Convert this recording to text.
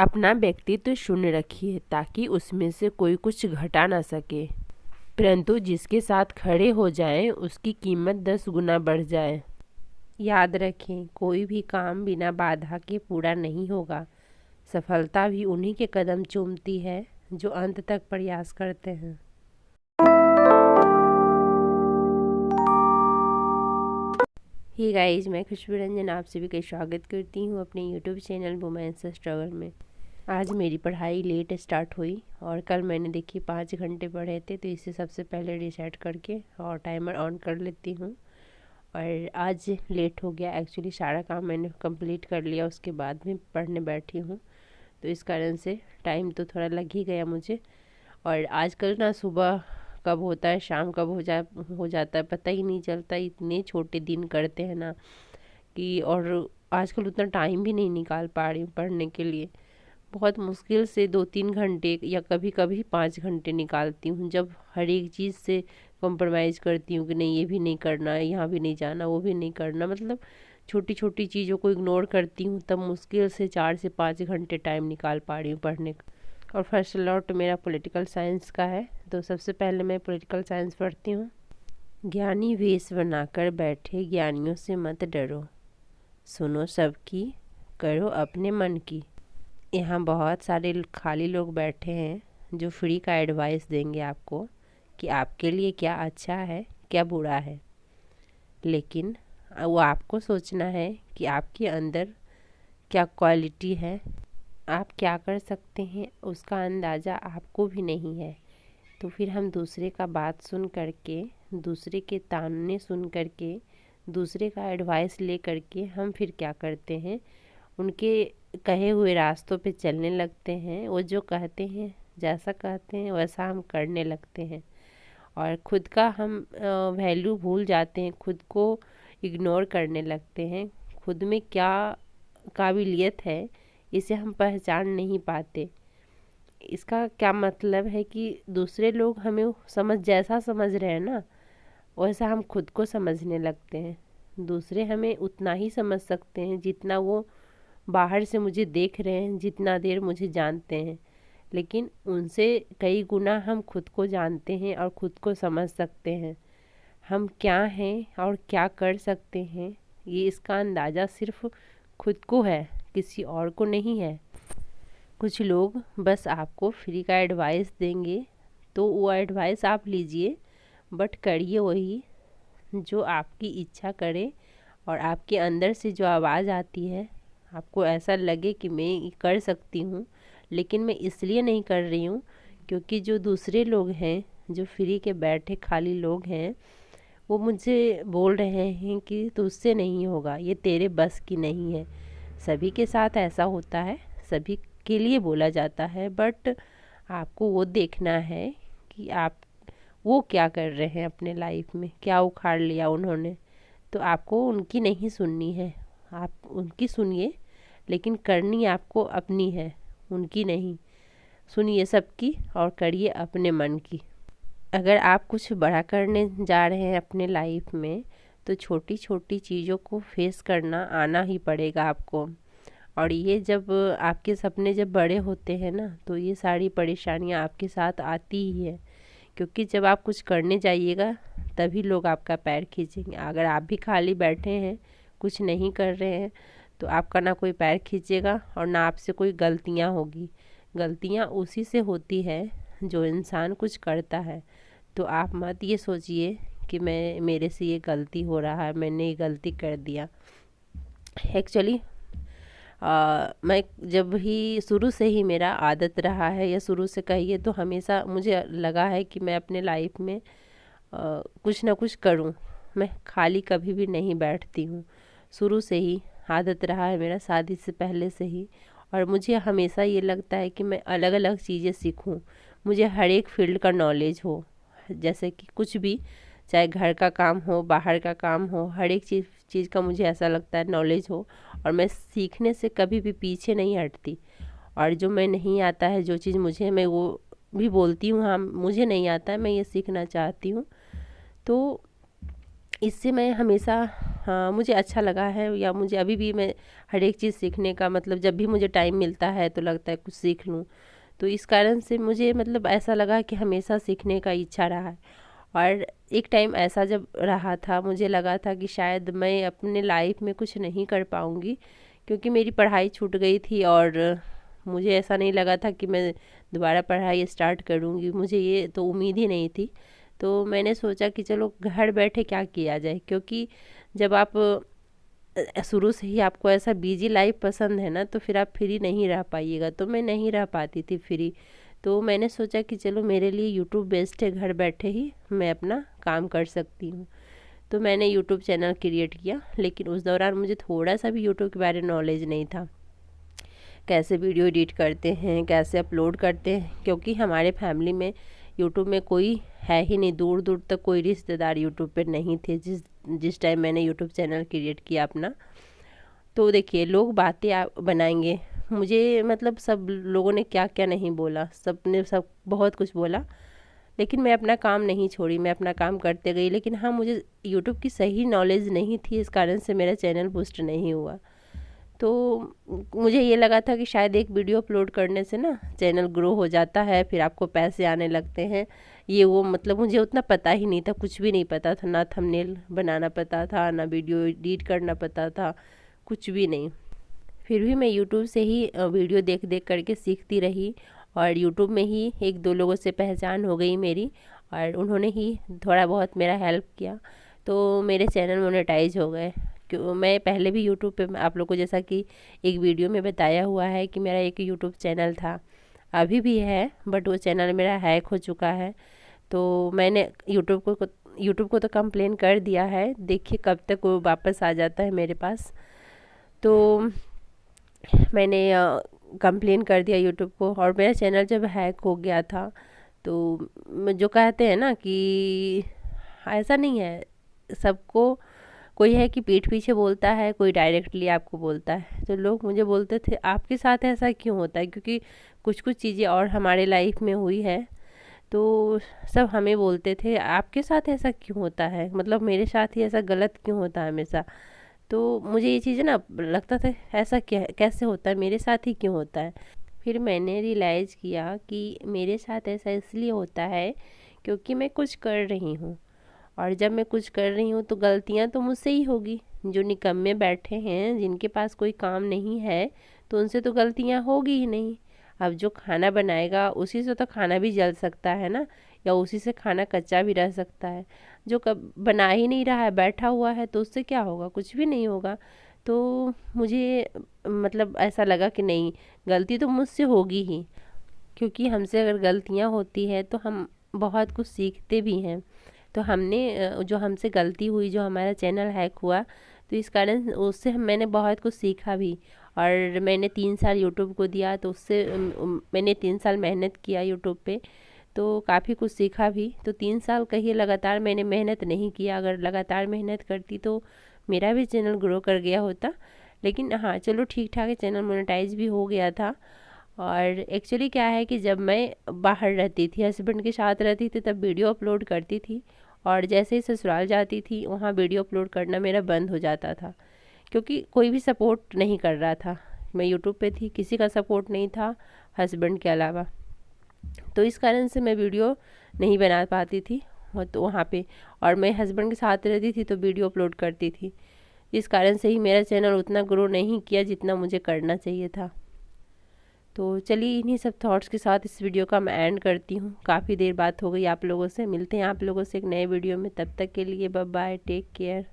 अपना व्यक्तित्व शून्य रखिए ताकि उसमें से कोई कुछ घटा ना सके, परंतु जिसके साथ खड़े हो जाएं उसकी कीमत 10 गुना बढ़ जाए। याद रखें, कोई भी काम बिना बाधा के पूरा नहीं होगा। सफलता भी उन्हीं के कदम चूमती है जो अंत तक प्रयास करते हैं। हे गाइस, मैं खुशबू रंजन आप सभी का स्वागत करती हूँ अपने यूट्यूब चैनल वुमेन्स स्ट्रगल में। आज मेरी पढ़ाई लेट स्टार्ट हुई और कल मैंने देखिए 5 घंटे पढ़े थे, तो इसे सबसे पहले रिसेट करके और टाइमर ऑन कर लेती हूँ। और आज लेट हो गया, एक्चुअली सारा काम मैंने कंप्लीट कर लिया, उसके बाद भी पढ़ने बैठी हूँ, तो इस कारण से टाइम तो थोड़ा लग ही गया मुझे। और आजकल ना सुबह कब होता है शाम कब हो जाता है पता ही नहीं चलता, इतने छोटे दिन करते हैं ना कि, और आजकल उतना टाइम भी नहीं निकाल पा रही हूँ पढ़ने के लिए। बहुत मुश्किल से 2-3 घंटे या कभी कभी 5 घंटे निकालती हूँ, जब हर एक चीज़ से कॉम्प्रोमाइज़ करती हूँ कि नहीं ये भी नहीं करना, यहाँ भी नहीं जाना, वो भी नहीं करना, मतलब छोटी छोटी चीज़ों को इग्नोर करती हूँ, तब मुश्किल से 4 से 5 घंटे टाइम निकाल पा रही हूँ पढ़ने का। और फर्स्ट लॉट मेरा पॉलिटिकल साइंस का है, तो सबसे पहले मैं पॉलिटिकल साइंस पढ़ती हूँ। ज्ञानी वेश बनाकर बैठे, ज्ञानियों से मत डरो, सुनो सबकी, करो अपने मन की। यहाँ बहुत सारे खाली लोग बैठे हैं जो फ्री का एडवाइस देंगे आपको कि आपके लिए क्या अच्छा है क्या बुरा है, लेकिन वो आपको सोचना है कि आपके अंदर क्या क्वालिटी है, आप क्या कर सकते हैं, उसका अंदाज़ा आपको भी नहीं है। तो फिर हम दूसरे का बात सुन करके, दूसरे के ताने सुन करके, दूसरे का एडवाइस ले करके हम फिर क्या करते हैं, उनके कहे हुए रास्तों पे चलने लगते हैं। वो जो कहते हैं, जैसा कहते हैं वैसा हम करने लगते हैं, और खुद का हम वैल्यू भूल जाते हैं, खुद को इग्नोर करने लगते हैं। खुद में क्या काबिलियत है इसे हम पहचान नहीं पाते। इसका क्या मतलब है कि दूसरे लोग हमें जैसा समझ रहे हैं ना, वैसा हम खुद को समझने लगते हैं। दूसरे हमें उतना ही समझ सकते हैं जितना वो बाहर से मुझे देख रहे हैं, जितना देर मुझे जानते हैं, लेकिन उनसे कई गुना हम खुद को जानते हैं और खुद को समझ सकते हैं। हम क्या हैं और क्या कर सकते हैं, ये इसका अंदाज़ा सिर्फ खुद को है, किसी और को नहीं है। कुछ लोग बस आपको फ्री का एडवाइस देंगे, तो वो एडवाइस आप लीजिए, बट करिए वही जो आपकी इच्छा करे, और आपके अंदर से जो आवाज़ आती है, आपको ऐसा लगे कि मैं ये कर सकती हूँ, लेकिन मैं इसलिए नहीं कर रही हूँ क्योंकि जो दूसरे लोग हैं, जो फ्री के बैठे खाली लोग हैं, वो मुझे बोल रहे हैं कि तुझसे नहीं होगा, ये तेरे बस की नहीं है। सभी के साथ ऐसा होता है, सभी के लिए बोला जाता है, बट आपको वो देखना है कि आप वो क्या कर रहे हैं अपने लाइफ में, क्या उखाड़ लिया उन्होंने। तो आपको उनकी नहीं सुननी है, आप उनकी सुनिए, लेकिन करनी आपको अपनी है, उनकी नहीं। सुनिए सबकी और करिए अपने मन की। अगर आप कुछ बड़ा करने जा रहे हैं अपने लाइफ में, तो छोटी छोटी चीज़ों को फेस करना आना ही पड़ेगा आपको। और ये जब आपके सपने जब बड़े होते हैं ना, तो ये सारी परेशानियां आपके साथ आती ही है, क्योंकि जब आप कुछ करने जाइएगा तभी लोग आपका पैर खींचेंगे। अगर आप भी खाली बैठे हैं, कुछ नहीं कर रहे हैं, तो आपका ना कोई पैर खींचेगा और ना आपसे कोई गलतियां होगी। गलतियां उसी से होती है जो इंसान कुछ करता है। तो आप मत ये सोचिए कि मेरे से ये गलती हो रहा है, मैंने ये गलती कर दिया। एक्चुअली मैं जब ही शुरू से ही मेरा आदत रहा है, या शुरू से कहिए तो हमेशा मुझे लगा है कि मैं अपने लाइफ में कुछ ना कुछ करूं, मैं खाली कभी भी नहीं बैठती हूं। शुरू से ही आदत रहा है मेरा, शादी से पहले से ही। और मुझे हमेशा ये लगता है कि मैं अलग अलग चीज़ें सीखूं, मुझे हर एक फील्ड का नॉलेज हो, जैसे कि कुछ भी, चाहे घर का काम हो, बाहर का काम हो, हर एक चीज़ का मुझे ऐसा लगता है नॉलेज हो। और मैं सीखने से कभी भी पीछे नहीं हटती। और जो मैं नहीं आता है, जो चीज़ मुझे, मैं वो भी बोलती हूँ हाँ मुझे नहीं आता है, मैं ये सीखना चाहती हूँ। तो इससे मैं हमेशा हाँ मुझे अच्छा लगा है, या मुझे अभी भी मैं हर एक चीज़ सीखने का मतलब जब भी मुझे टाइम मिलता है तो लगता है कुछ सीख लूँ। तो इस कारण से मुझे मतलब ऐसा लगा कि हमेशा सीखने का इच्छा रहा है। और एक टाइम ऐसा जब रहा था, मुझे लगा था कि शायद मैं अपने लाइफ में कुछ नहीं कर पाऊँगी, क्योंकि मेरी पढ़ाई छूट गई थी और मुझे ऐसा नहीं लगा था कि मैं दोबारा पढ़ाई स्टार्ट करूँगी, मुझे ये तो उम्मीद ही नहीं थी। तो मैंने सोचा कि चलो घर बैठे क्या किया जाए, क्योंकि जब आप शुरू से ही आपको ऐसा बिजी लाइफ पसंद है ना, तो फिर आप फ्री नहीं रह पाइएगा। तो मैं नहीं रह पाती थी फ्री। तो मैंने सोचा कि चलो मेरे लिए यूट्यूब बेस्ट है, घर बैठे ही मैं अपना काम कर सकती हूँ। तो मैंने यूट्यूब चैनल क्रिएट किया, लेकिन उस दौरान मुझे थोड़ा सा भी यूट्यूब के बारे में नॉलेज नहीं था, कैसे वीडियो एडिट करते हैं, कैसे अपलोड करते हैं, क्योंकि हमारे फैमिली में यूट्यूब में कोई है ही नहीं, दूर दूर तक कोई रिश्तेदार यूट्यूब पे नहीं थे जिस टाइम मैंने यूट्यूब चैनल क्रिएट किया अपना। तो देखिए लोग बातें बनाएंगे, मुझे मतलब सब लोगों ने क्या क्या नहीं बोला, सब ने सब बहुत कुछ बोला, लेकिन मैं अपना काम नहीं छोड़ी, मैं अपना काम करते गई। लेकिन हाँ, मुझे यूट्यूब की सही नॉलेज नहीं थी, इस कारण से मेरा चैनल बूस्ट नहीं हुआ। तो मुझे ये लगा था कि शायद एक वीडियो अपलोड करने से ना चैनल ग्रो हो जाता है, फिर आपको पैसे आने लगते हैं, ये वो मतलब मुझे उतना पता ही नहीं था, कुछ भी नहीं पता था, ना थंबनेल बनाना पता था, ना वीडियो एडिट करना पता था, कुछ भी नहीं। फिर भी मैं यूट्यूब से ही वीडियो देख देख करके सीखती रही, और यूट्यूब में ही एक दो लोगों से पहचान हो गई मेरी, और उन्होंने ही थोड़ा बहुत मेरा हेल्प किया, तो मेरे चैनल मोनेटाइज हो गए। क्यों, मैं पहले भी यूट्यूब पे आप लोग को जैसा कि एक वीडियो में बताया हुआ है कि मेरा एक यूट्यूब चैनल था, अभी भी है, बट वो चैनल मेरा हैक हो चुका है। तो मैंने यूट्यूब को तो कंप्लेन कर दिया है, देखिए कब तक वो वापस आ जाता है मेरे पास। तो मैंने कंप्लेन कर दिया यूट्यूब को, और मेरा चैनल जब हैक हो गया था, तो जो कहते हैं ना कि ऐसा नहीं है, सबको कोई है कि पीठ पीछे बोलता है, कोई डायरेक्टली आपको बोलता है। तो लोग मुझे बोलते थे आपके साथ ऐसा क्यों होता है, क्योंकि कुछ कुछ चीज़ें और हमारे लाइफ में हुई है, तो सब हमें बोलते थे आपके साथ ऐसा क्यों होता है, मतलब मेरे साथ ही ऐसा गलत क्यों होता है हमेशा। तो मुझे ये चीज़ें ना लगता था ऐसा क्या कैसे होता है, मेरे साथ ही क्यों होता है। फिर मैंने रियलाइज़ किया कि मेरे साथ ऐसा इसलिए होता है क्योंकि मैं कुछ कर रही हूँ, और जब मैं कुछ कर रही हूँ तो गलतियाँ तो मुझसे ही होगी। जो निकम्मे बैठे हैं, जिनके पास कोई काम नहीं है, तो उनसे तो गलतियाँ होगी ही नहीं। अब जो खाना बनाएगा उसी से तो खाना भी जल सकता है ना, या उसी से खाना कच्चा भी रह सकता है। जो कब बना ही नहीं रहा है, बैठा हुआ है, तो उससे क्या होगा, कुछ भी नहीं होगा। तो मुझे मतलब ऐसा लगा कि नहीं, गलती तो मुझसे होगी ही, क्योंकि हमसे अगर गलतियाँ होती है तो हम बहुत कुछ सीखते भी हैं। तो हमने जो हमसे गलती हुई, जो हमारा चैनल हैक हुआ, तो इस कारण उससे मैंने बहुत कुछ सीखा भी। और मैंने 3 साल यूट्यूब को दिया, तो उससे मैंने 3 साल मेहनत किया यूट्यूब पे, तो काफ़ी कुछ सीखा भी। तो 3 साल कहिए लगातार मैंने मेहनत नहीं किया, अगर लगातार मेहनत करती तो मेरा भी चैनल ग्रो कर गया होता। लेकिन हाँ चलो ठीक ठाक है, चैनल मोनेटाइज भी हो गया था। और एक्चुअली क्या है कि जब मैं बाहर रहती थी, हस्बैंड के साथ रहती थी, तब वीडियो अपलोड करती थी, और जैसे ही ससुराल जाती थी वहाँ वीडियो अपलोड करना मेरा बंद हो जाता था, क्योंकि कोई भी सपोर्ट नहीं कर रहा था। मैं यूट्यूब पे थी, किसी का सपोर्ट नहीं था हस्बैंड के अलावा, तो इस कारण से मैं वीडियो नहीं बना पाती थी तो वहाँ पे। और मैं हस्बैंड के साथ रहती थी तो वीडियो अपलोड करती थी, इस कारण से ही मेरा चैनल उतना ग्रो नहीं किया जितना मुझे करना चाहिए था। तो चलिए इन्हीं सब थॉट्स के साथ इस वीडियो का मैं एंड करती हूँ। काफ़ी देर बात हो गई आप लोगों से, मिलते हैं आप लोगों से एक नए वीडियो में, तब तक के लिए बाय बाय, टेक केयर।